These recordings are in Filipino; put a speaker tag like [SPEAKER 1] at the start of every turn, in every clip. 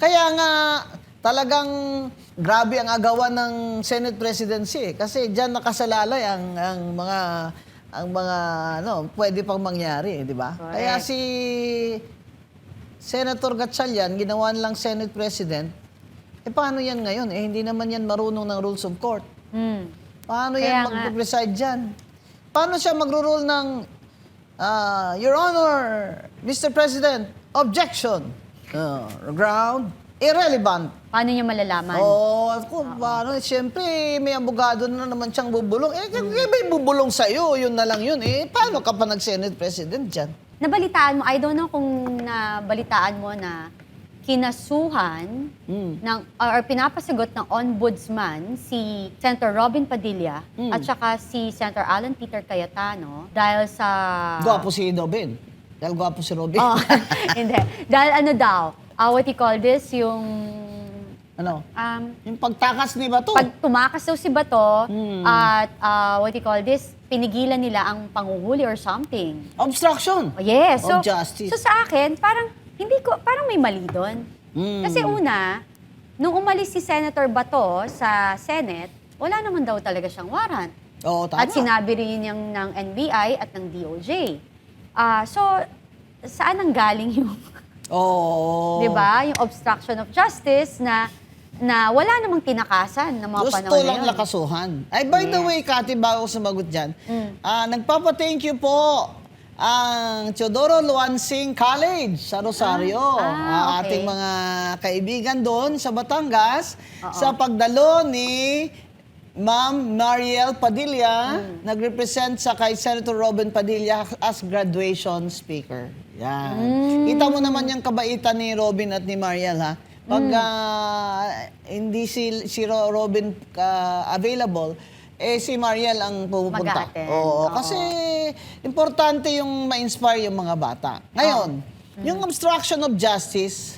[SPEAKER 1] Kaya nga, talagang grabe ang agawan ng Senate presidency. Kasi diyan nakasalalay ang mga ano, pwede pang mangyari, di ba?
[SPEAKER 2] Correct.
[SPEAKER 1] Kaya si Senator Gatchalian, ginawa lang Senate President, paano yan ngayon? Hindi naman yan marunong ng rules of court. Paano
[SPEAKER 2] Kaya
[SPEAKER 1] yan
[SPEAKER 2] nga.
[SPEAKER 1] mag-preside dyan? Paano siya magro-rule ng, Your Honor, Mr. President, objection, ground, irrelevant.
[SPEAKER 2] Paano niya malalaman?
[SPEAKER 1] Paano? Siyempre, may abogado na naman siyang bubulong. May bubulong sa'yo, yun na lang yun. Paano ka pa nag-Senate President dyan?
[SPEAKER 2] Nabalitaan mo, I don't know kung nabalitaan mo na kinasuhan or pinapasagot ng ombudsman si Senator Robin Padilla at saka si Senator Alan Peter Cayetano dahil sa...
[SPEAKER 1] Gwapo si Robin. Dahil gwapo si Robin.
[SPEAKER 2] Oh, hindi. Dahil ano daw, what you call this, yung...
[SPEAKER 1] Ano? Yung pagtakas ni Bato.
[SPEAKER 2] Pag tumakas daw si Bato at what you call this, pinigilan nila ang panguhuli or something.
[SPEAKER 1] Obstruction.
[SPEAKER 2] Yes. So,
[SPEAKER 1] of justice.
[SPEAKER 2] so sa akin, parang may mali doon. Kasi una, nung umalis si Senator Bato sa Senate, wala naman daw talaga siyang warrant.
[SPEAKER 1] Oo, tama.
[SPEAKER 2] At sinabi rin yung ng NBI at ng DOJ. So, saan ang galing yung, di ba, yung obstruction of justice na wala namang tinakasan ng mga
[SPEAKER 1] Gusto
[SPEAKER 2] panahon na
[SPEAKER 1] lang
[SPEAKER 2] yun.
[SPEAKER 1] lakasuhan. Ay, by the way, Cathy, bago ko sumagot dyan, nagpapa-thank you po ang Teodoro Luansing College sa Rosario.
[SPEAKER 2] Okay.
[SPEAKER 1] Ating mga kaibigan doon sa Batangas sa pagdalo ni Ma'am Mariel Padilla, nag-represent sa kay Senator Robin Padilla as graduation speaker. Yan. Kita mo naman yung kabaitan ni Robin at ni Mariel, ha? Pag hindi si Robin available, si Mariel ang pupunta.
[SPEAKER 2] Mag-a-attend.
[SPEAKER 1] Oo,
[SPEAKER 2] Oo.
[SPEAKER 1] kasi importante yung ma-inspire yung mga bata. Ngayon, yung obstruction of justice,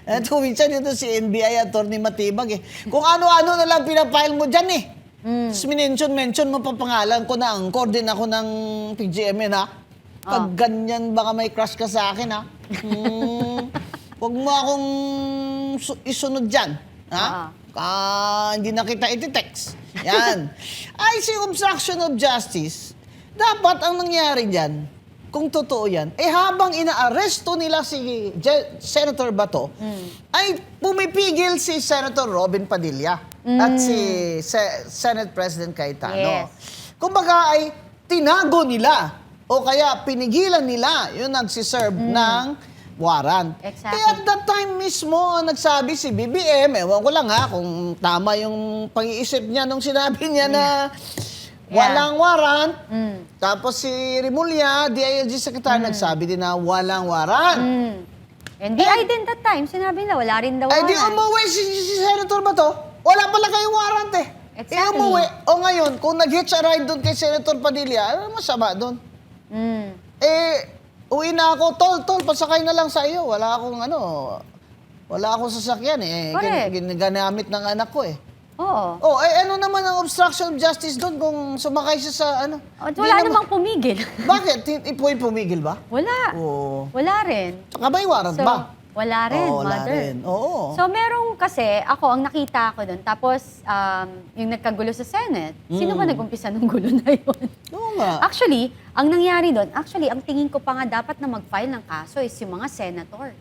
[SPEAKER 1] at kung minsan ito si NBI Attorney Matibag kung ano-ano na lang pinapile mo dyan Tapos mention mo pa pangalan ko na angkor din ako ng PGMN, ha? Pag ganyan, baka may crush ka sa akin, ha? Huwag mo akong isunod dyan. Ha? Hindi na kita iti-text. Yan. Ay, si obstruction of justice, dapat ang nangyari dyan, kung totoo yan, habang inaaresto nila si Senator Bato, ay pumipigil si Senator Robin Padilla at si Senate President Cayetano.
[SPEAKER 2] Yes.
[SPEAKER 1] Kumbaga ay tinago nila o kaya pinigilan nila yung nagsiserve ng warrant.
[SPEAKER 2] Exactly.
[SPEAKER 1] Kaya at that time mismo, nagsabi si BBM, ewan ko lang ha, kung tama yung pag-iisip niya nung sinabi niya na walang warrant. Tapos si Rimulya, DILG Secretary, nagsabi din na walang warrant.
[SPEAKER 2] NBI din that time, sinabi nila, wala rin daw
[SPEAKER 1] Ay di
[SPEAKER 2] warrant.
[SPEAKER 1] umuwi si Senator Bato, wala pala kayong warrant
[SPEAKER 2] Exactly.
[SPEAKER 1] umuwi. O ngayon, kung nag-hitch a ride doon kay Senator Padilla, ano masama doon? Uwi na ako, tol, pasakay na lang sa iyo. Wala akong sasakyan
[SPEAKER 2] Correct.
[SPEAKER 1] Ginagamit ng anak ko
[SPEAKER 2] Oo.
[SPEAKER 1] Ano naman ang obstruction of justice doon kung sumakay siya sa ano?
[SPEAKER 2] At
[SPEAKER 1] Di
[SPEAKER 2] wala
[SPEAKER 1] naman-
[SPEAKER 2] namang pumigil.
[SPEAKER 1] Bakit? Pumigil ba?
[SPEAKER 2] Wala.
[SPEAKER 1] Oo.
[SPEAKER 2] Wala rin.
[SPEAKER 1] Saka may warrant ba?
[SPEAKER 2] Wala rin,
[SPEAKER 1] Wala
[SPEAKER 2] mother.
[SPEAKER 1] rin. Oo.
[SPEAKER 2] So, merong kasi, ang nakita ko doon, tapos yung nagkagulo sa Senate, sino ba nag-umpisa ng gulo na yun?
[SPEAKER 1] Oo nga.
[SPEAKER 2] Actually, ang nangyari doon, ang tingin ko pa nga dapat na mag-file ng kaso is yung mga senator.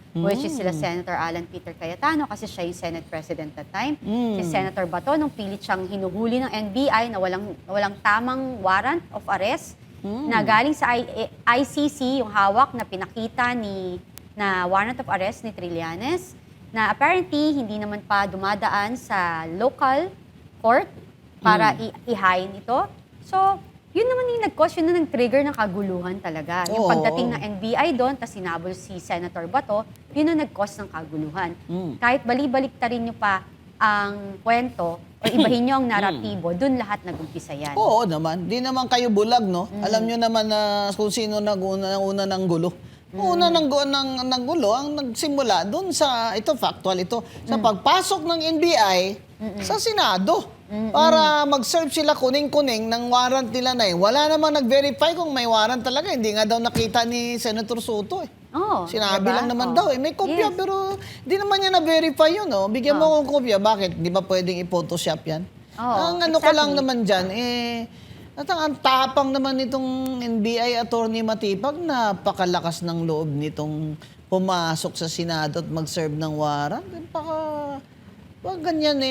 [SPEAKER 2] Which is sila Senator Alan Peter Cayetano kasi siya yung Senate President that time. Si Senator Bato, nung pilit siyang hinuhuli ng NBI na walang tamang warrant of arrest na galing sa ICC, yung hawak na pinakita na warrant of arrest ni Trillanes, na apparently hindi naman pa dumadaan sa local court para ihain ito. So, yun naman yung nag-cause, yun na nag-trigger ng kaguluhan talaga. Yung
[SPEAKER 1] Oo.
[SPEAKER 2] pagdating ng NBI doon, tas sinabol si Senator Bato, yun na nag-cause ng kaguluhan. Kahit balik ta rin nyo pa ang kwento o ibahin nyo ang naratibo, doon lahat nag-umpisa yan.
[SPEAKER 1] Oo naman. Di naman kayo bulag, no? Alam nyo naman na kung sino nag-una ng gulo. Una ng gulo, ang nagsimula doon sa, factual ito, sa pagpasok ng NBI sa Senado. Para mag-serve sila kuning-kuning ng warrant nila na Wala namang nag-verify kung may warrant talaga. Hindi nga daw nakita ni Senator Soto
[SPEAKER 2] Oo,
[SPEAKER 1] Sinabi
[SPEAKER 2] diba?
[SPEAKER 1] lang naman
[SPEAKER 2] Oo.
[SPEAKER 1] daw May kopya
[SPEAKER 2] Yes.
[SPEAKER 1] pero di naman niya na-verify yun, oh. Bigyan mo akong kopya. Bakit? Di ba pwedeng i-photoshop yan?
[SPEAKER 2] Oo,
[SPEAKER 1] Ang ano ko lang
[SPEAKER 2] exactly.
[SPEAKER 1] naman dyan, at ang tapang naman nitong NBI Attorney Matipag, napakalakas ng loob nitong pumasok sa Senado at mag-serve ng warrant. Wag ganyan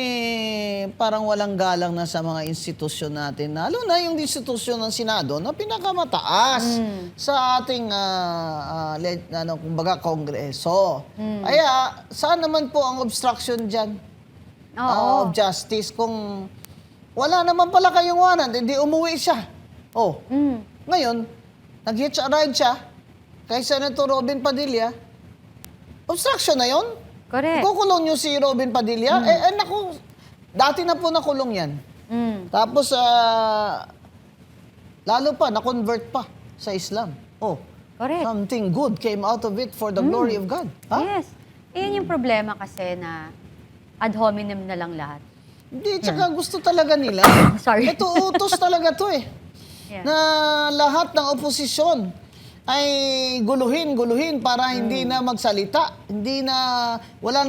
[SPEAKER 1] parang walang galang na sa mga institusyon natin. Lalo na yung institusyon ng Senado na pinakamataas sa ating kumbaga Kongreso. Kaya saan naman po ang obstruction dyan
[SPEAKER 2] Oo.
[SPEAKER 1] of justice kung wala naman pala kayong warrant, hindi umuwi siya. Oh, ngayon, nag-hitch a ride siya kay Senator Robin Padilla. Obstruction na yon.
[SPEAKER 2] Correct.
[SPEAKER 1] Kukulong niyo si Robin Padilla? Naku, dati na po nakulong yan. Tapos, lalo pa, na-convert pa sa Islam. Oh,
[SPEAKER 2] Correct.
[SPEAKER 1] something good came out of it for the glory of God. Ha?
[SPEAKER 2] Yes. Iyan yung problema kasi na ad hominem na lang lahat.
[SPEAKER 1] Hindi, tsaka gusto talaga nila.
[SPEAKER 2] Sorry.
[SPEAKER 1] Ito, utos talaga to
[SPEAKER 2] Yeah.
[SPEAKER 1] Na lahat ng oposisyon ay guluhin para hindi na magsalita. Hindi na, wala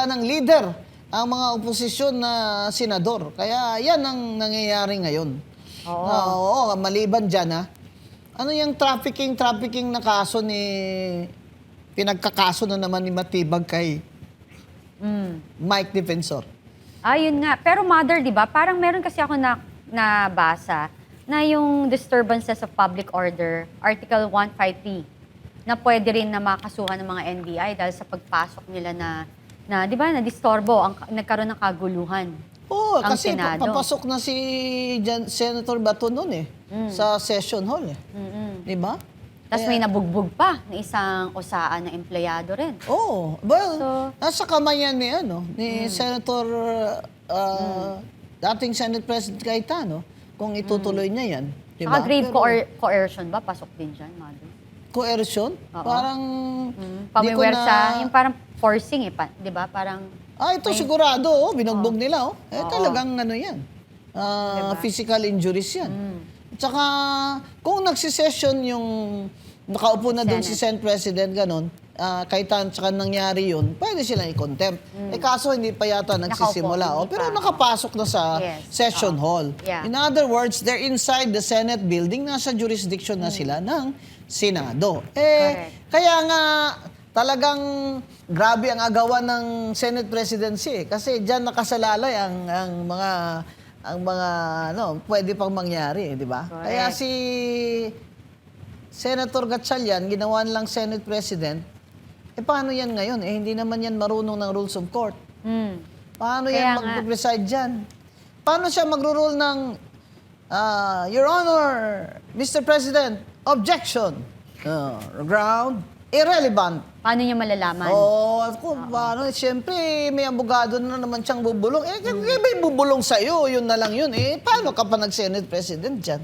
[SPEAKER 1] nang leader ang mga oposisyon na senador. Kaya yan ang nangyayari ngayon.
[SPEAKER 2] Oo.
[SPEAKER 1] Oo, maliban dyan Ano yung trafficking na kaso pinagkakaso na naman ni Matibag kay Mike Defensor?
[SPEAKER 2] Ayun nga. Pero mother, di ba? Parang meron kasi ako nabasa na yung disturbances of public order, Article 153, na pwede rin na makasuhan ng mga NBI dahil sa pagpasok nila na di ba, na-distorbo, nagkaroon ng kaguluhan.
[SPEAKER 1] Oo,
[SPEAKER 2] ang
[SPEAKER 1] kasi
[SPEAKER 2] Senado.
[SPEAKER 1] papasok na si Senator Bato noon sa session hall Di ba?
[SPEAKER 2] Tapos may nabugbog pa na isang osaan na empleyado rin.
[SPEAKER 1] Oh, well,
[SPEAKER 2] So-
[SPEAKER 1] nasa kamay yan ni Senator, dating Senate President Cayetano, kung itutuloy niya yan. Di ba?
[SPEAKER 2] Saka grave
[SPEAKER 1] Pero
[SPEAKER 2] coercion ba? Pasok din dyan, mother.
[SPEAKER 1] coercion?
[SPEAKER 2] Oo.
[SPEAKER 1] Parang, di ko
[SPEAKER 2] Pamiwersa,
[SPEAKER 1] na...
[SPEAKER 2] yung parang forcing di ba? Parang,
[SPEAKER 1] Ito sigurado, binugbog nila,
[SPEAKER 2] Oo.
[SPEAKER 1] talagang ano yan.
[SPEAKER 2] Diba?
[SPEAKER 1] Physical injuries yan. Tsaka, kung nagsisession yung nakaupo na doon si Senate President, ganon, Cayetano, tsaka nangyari yun, pwede silang i-contempt. Kaso hindi pa yata nagsisimula.
[SPEAKER 2] Nakaupo, hindi
[SPEAKER 1] Pero
[SPEAKER 2] pa.
[SPEAKER 1] nakapasok na sa
[SPEAKER 2] Yes.
[SPEAKER 1] session hall.
[SPEAKER 2] Yeah.
[SPEAKER 1] In other words, they're inside the Senate building, nasa jurisdiction na sila ng Senado.
[SPEAKER 2] Correct.
[SPEAKER 1] Kaya nga, talagang grabe ang agawan ng Senate presidency. Kasi diyan nakasalalay ang mga pwede pang mangyari, di ba?
[SPEAKER 2] Correct.
[SPEAKER 1] Kaya si Senator Gatchalian, ginawa lang Senate President, paano yan ngayon? Hindi naman yan marunong ng rules of court. Paano
[SPEAKER 2] Kaya
[SPEAKER 1] yan
[SPEAKER 2] nga.
[SPEAKER 1] mag-preside dyan? Paano siya magro-rule ng, Your Honor, Mr. President, objection. Ground, irrelevant.
[SPEAKER 2] paano niya malalaman?
[SPEAKER 1] Paano? Siyempre, may abogado na naman siyang bubulong. Kaya may bubulong sa'yo, yun na lang yun. Paano ka pa nag-Senate President dyan?